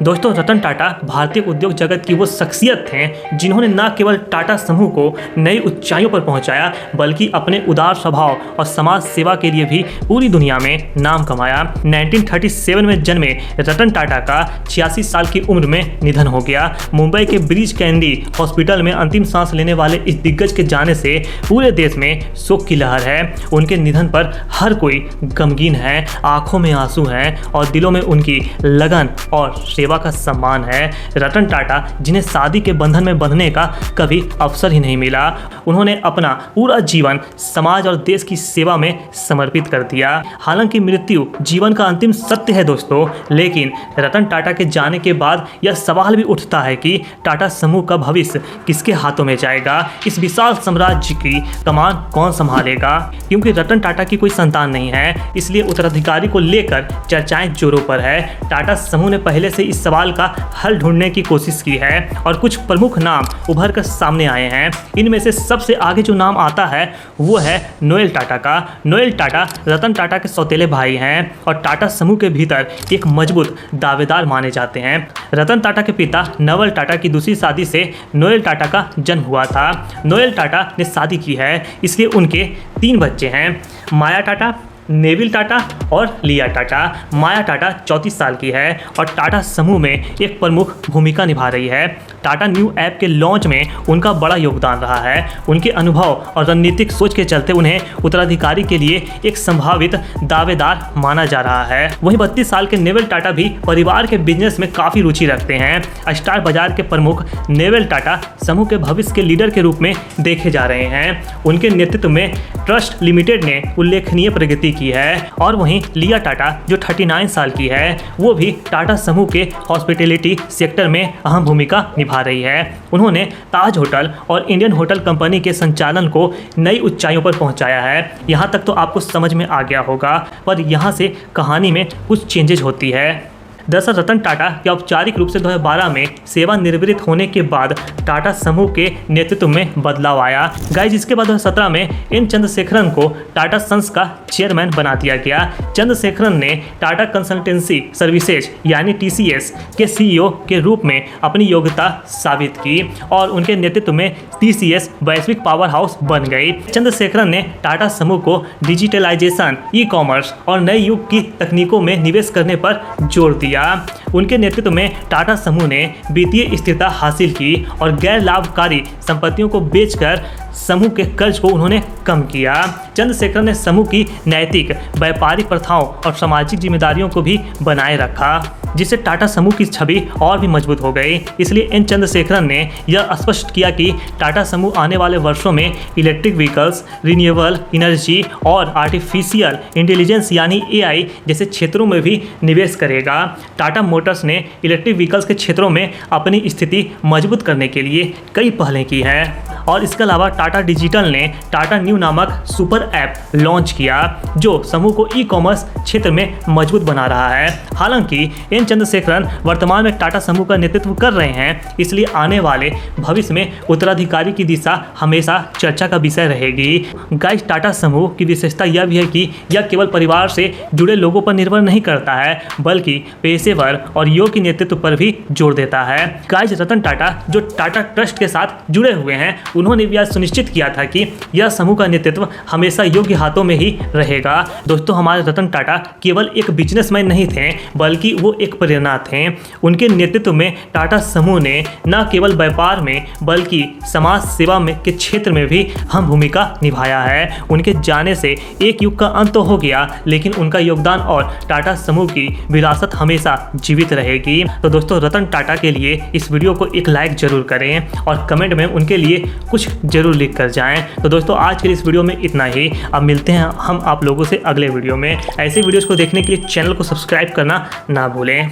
दोस्तों, रतन टाटा भारतीय उद्योग जगत की वो शख्सियत हैं जिन्होंने न केवल टाटा समूह को नई ऊंचाइयों पर पहुंचाया, बल्कि अपने उदार स्वभाव और समाज सेवा के लिए भी पूरी दुनिया में नाम कमाया। 1937 में जन्मे रतन टाटा का 86 साल की उम्र में निधन हो गया। मुंबई के ब्रीच कैंडी हॉस्पिटल में अंतिम सांस लेने वाले इस दिग्गज के जाने से पूरे देश में शोक की लहर है। उनके निधन पर हर कोई गमगीन है, आंखों में आंसू हैं और दिलों में उनकी लगन और सेवा का सम्मान है। रतन टाटा, जिन्हें शादी के बंधन में बंधने का कभी अवसर ही नहीं मिला, उन्होंने अपना पूरा जीवन समाज और देश की सेवा में समर्पित कर दिया। हालांकि मृत्यु जीवन का अंतिम सत्य है दोस्तों, लेकिन रतन टाटा के जाने के बाद यह सवाल भी उठता है कि टाटा समूह का भविष्य किसके हाथों में जाएगा। इस विशाल साम्राज्य की कमान कौन संभालेगा। क्योंकि रतन टाटा की कोई संतान नहीं है, इसलिए उत्तराधिकारी को लेकर चर्चाएं जोरों पर है। टाटा समूह ने पहले से इस सवाल का हल ढूंढने की कोशिश की है और कुछ प्रमुख नाम उभर कर सामने आए हैं। इनमें से सबसे आगे जो नाम आता है वो है नोएल टाटा का। नोएल टाटा रतन टाटा के सौतेले भाई हैं और टाटा समूह के भीतर एक मजबूत दावेदार माने जाते हैं। रतन टाटा के पिता नवल टाटा की दूसरी शादी से नोएल टाटा का जन्म हुआ था। नोएल टाटा ने शादी की है, इसलिए उनके 3 बच्चे हैं, माया टाटा, नेविल टाटा और लिया टाटा। माया टाटा 34 साल की है और टाटा समूह में एक प्रमुख भूमिका निभा रही है। टाटा न्यू ऐप के लॉन्च में उनका बड़ा योगदान रहा है। उनके अनुभव और रणनीतिक सोच के चलते उन्हें उत्तराधिकारी के लिए एक संभावित दावेदार माना जा रहा है। वहीं 32 साल के नेविल टाटा भी परिवार के बिजनेस में काफ़ी रुचि रखते हैं। स्टार बाजार के प्रमुख नेविल टाटा समूह के भविष्य के लीडर के रूप में देखे जा रहे हैं। उनके नेतृत्व में ट्रस्ट लिमिटेड ने उल्लेखनीय प्रगति की है। और वहीं लिया टाटा जो 39 साल की है, वो भी टाटा समूह के हॉस्पिटैलिटी सेक्टर में अहम भूमिका निभा रही है। उन्होंने ताज होटल और इंडियन होटल कंपनी के संचालन को नई ऊंचाइयों पर पहुंचाया है। यहाँ तक तो आपको समझ में आ गया होगा, पर यहाँ से कहानी में कुछ चेंजेस होती है। दरअसल रतन टाटा के औपचारिक रूप से 2012 में सेवानिवृत्त होने के बाद टाटा समूह के नेतृत्व में बदलाव आया। गाइस, इसके बाद 2017 में एन चंद्रशेखरन को टाटा सन्स का चेयरमैन बना दिया गया। चंद्रशेखरन ने टाटा कंसल्टेंसी सर्विसेज यानी TCS के CEO के रूप में अपनी योग्यता साबित की और उनके नेतृत्व में TCS वैश्विक पावर हाउस बन गई। चंद्रशेखरन ने टाटा समूह को डिजिटलाइजेशन, ई-कॉमर्स और नए युग की तकनीकों में निवेश करने पर जोर दिया। उनके नेतृत्व में टाटा समूह ने वित्तीय स्थिरता हासिल की और गैर लाभकारी संपत्तियों को बेचकर समूह के कर्ज को उन्होंने कम किया। चंद्रशेखर ने समूह की नैतिक, व्यापारिक प्रथाओं और सामाजिक जिम्मेदारियों को भी बनाए रखा, जिससे टाटा समूह की छवि और भी मजबूत हो गई। इसलिए एन चंद्रशेखरन ने यह स्पष्ट किया कि टाटा समूह आने वाले वर्षों में इलेक्ट्रिक व्हीकल्स, रिन्यूएबल एनर्जी और आर्टिफिशियल इंटेलिजेंस यानी AI जैसे क्षेत्रों में भी निवेश करेगा। टाटा मोटर्स ने इलेक्ट्रिक व्हीकल्स के क्षेत्रों में अपनी स्थिति मजबूत करने के लिए कई पहलें की हैं और इसके अलावा टाटा डिजिटल ने टाटा न्यू नामक सुपर ऐप लॉन्च किया, जो समूह को ई-कॉमर्स क्षेत्र में मजबूत बना रहा है। हालांकि एन चंद्रशेखरन वर्तमान में टाटा समूह का नेतृत्व कर रहे हैं, इसलिए आने वाले भविष्य में उत्तराधिकारी की दिशा हमेशा चर्चा का विषय रहेगी। गाइस, टाटा समूह की विशेषता यह भी है कि यह केवल परिवार से जुड़े लोगों पर निर्भर नहीं करता है, बल्कि पेशेवर और योग्य नेतृत्व पर भी जोर देता है। गाइस, रतन टाटा जो टाटा ट्रस्ट के साथ जुड़े हुए हैं, उन्होंने भी यह सुनिश्चित किया था कि यह समूह का नेतृत्व हमेशा योग्य हाथों में ही रहेगा। दोस्तों, हमारे रतन टाटा केवल एक बिजनेसमैन नहीं थे, बल्कि वो एक प्रेरणा थे। उनके नेतृत्व में टाटा समूह ने न केवल व्यापार में बल्कि समाज सेवा में के क्षेत्र में भी अहम भूमिका निभाया है। उनके जाने से एक युग का अंत तो हो गया, लेकिन उनका योगदान और टाटा समूह की विरासत हमेशा जीवित रहेगी। तो दोस्तों, रतन टाटा के लिए इस वीडियो को एक लाइक जरूर करें और कमेंट में उनके लिए कुछ जरूर लिख कर जाएं। तो दोस्तों, आज के इस वीडियो में इतना ही। अब मिलते हैं हम आप लोगों से अगले वीडियो में। ऐसे वीडियोस को देखने के लिए चैनल को सब्सक्राइब करना ना भूलें।